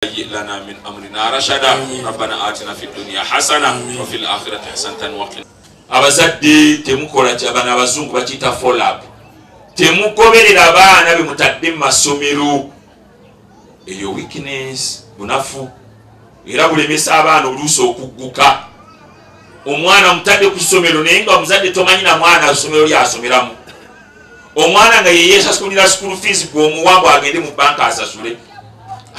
لنا من أمرنا رشدا ربنا آتنا في الدنيا حسنة وفي الآخرة حسنة وقنا abazadde temukola kyabana abazungu bakita follow up temugoberera abaana bemutadde mu masomero eyo weakness bunafu era bulemesa abaana oluusi okugguka omwana mutadde ku ssomero naye nga omuzadde tomanyi na mwana ssomero lyasomeramu omwana nga yeye asasulira school fees gwomuwambwa agende mu banka asasule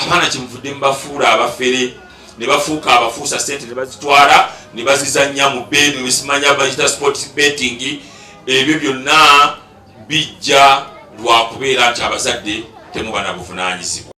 abaana kyemuvudde mubafuula abafere ne bafuuka abafuusa sente ne bazitwala ne bazizannya mu bedi besimanya bagita sport betting ebyo byonna bijja lwa kubeera nti abazadde temuba na buvunaanyizibwa.